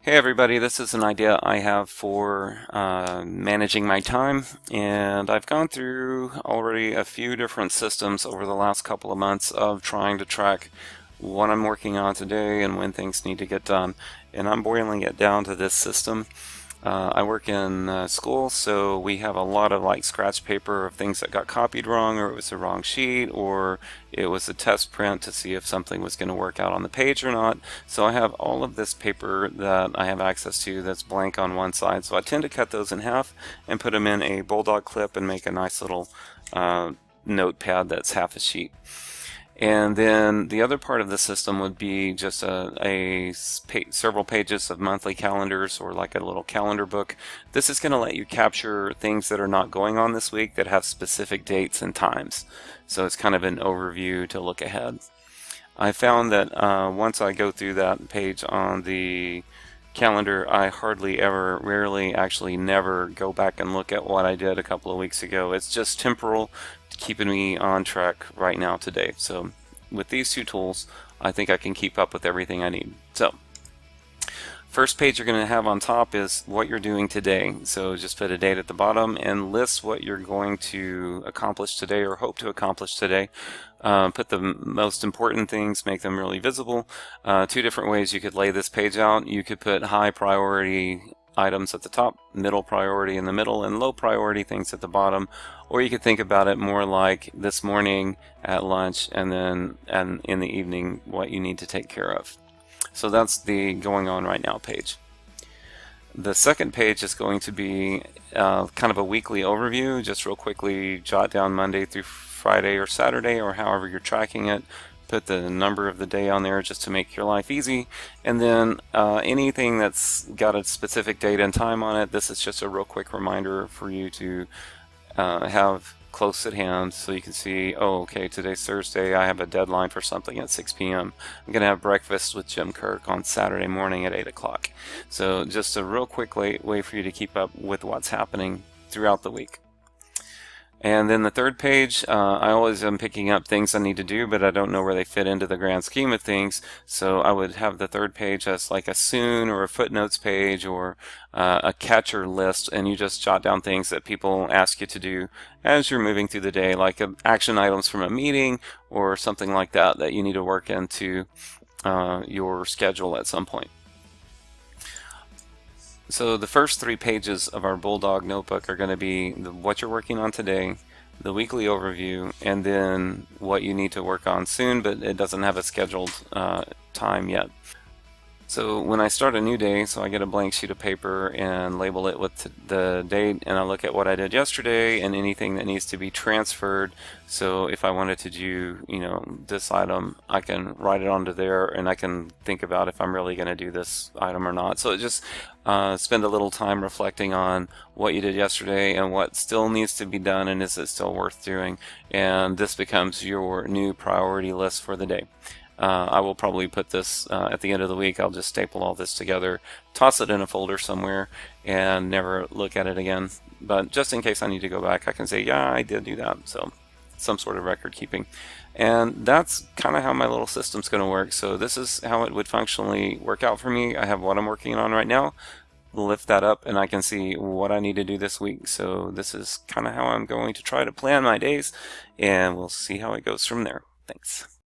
Hey everybody, this is an idea I have for managing my time, and I've gone through already a few different systems over the last couple of months of trying to track what I'm working on today and when things need to get done. And I'm boiling it down to this system. I work in school, so we have a lot of like scratch paper of things that got copied wrong, or it was the wrong sheet, or it was a test print to see if something was going to work out on the page or not. So I have all of this paper that I have access to that's blank on one side. So I tend to cut those in half and put them in a BULLDOG clip and make a nice little notepad that's half a sheet. And then the other part of the system would be just several pages of monthly calendars, or like a little calendar book. This is going to let you capture things that are not going on this week that have specific dates and times. So it's kind of an overview to look ahead. I found that once I go through that page on the calendar, I hardly ever, rarely, actually never go back and look at what I did a couple of weeks ago. It's just temporal, keeping me on track right now today. So with these two tools, I think I can keep up with everything I need. So first page you're going to have on top is what you're doing today. So just put a date at the bottom and list what you're going to accomplish today or hope to accomplish today. Put the most important things, make them really visible. Two different ways you could lay this page out. You could put high priority items at the top, middle priority in the middle, and low priority things at the bottom. Or you could think about it more like this morning, at lunch, and then in the evening what you need to take care of. So that's the going on right now page. The second page is going to be kind of a weekly overview. Just real quickly jot down Monday through Friday or Saturday, or however you're tracking it. Put the number of the day on there just to make your life easy. And then anything that's got a specific date and time on it, this is just a real quick reminder for you to have close at hand, so you can see, oh, okay, today's Thursday, I have a deadline for something at 6 p.m. I'm going to have breakfast with Jim Kirk on Saturday morning at 8 o'clock. So just a real quick way for you to keep up with what's happening throughout the week. And then the third page, I always am picking up things I need to do, but I don't know where they fit into the grand scheme of things. So I would have the third page as like a soon or a footnotes page, or a catcher list, and you just jot down things that people ask you to do as you're moving through the day, like action items from a meeting or something like that that you need to work into your schedule at some point. So the first 3 pages of our BULLDOG notebook are going to be what you're working on today, the weekly overview, and then what you need to work on soon, but it doesn't have a scheduled time yet. So when I start a new day, so I get a blank sheet of paper and label it with the date, and I look at what I did yesterday and anything that needs to be transferred. So if I wanted to do, this item, I can write it onto there, and I can think about if I'm really going to do this item or not. So it just spend a little time reflecting on what you did yesterday and what still needs to be done, and is it still worth doing. And this becomes your new priority list for the day. I will probably put this at the end of the week. I'll just staple all this together, toss it in a folder somewhere, and never look at it again. But just in case I need to go back, I can say, yeah, I did do that. So some sort of record keeping. And that's kind of how my little system's going to work. So this is how it would functionally work out for me. I have what I'm working on right now. Lift that up and I can see what I need to do this week. So this is kind of how I'm going to try to plan my days, and we'll see how it goes from there. Thanks.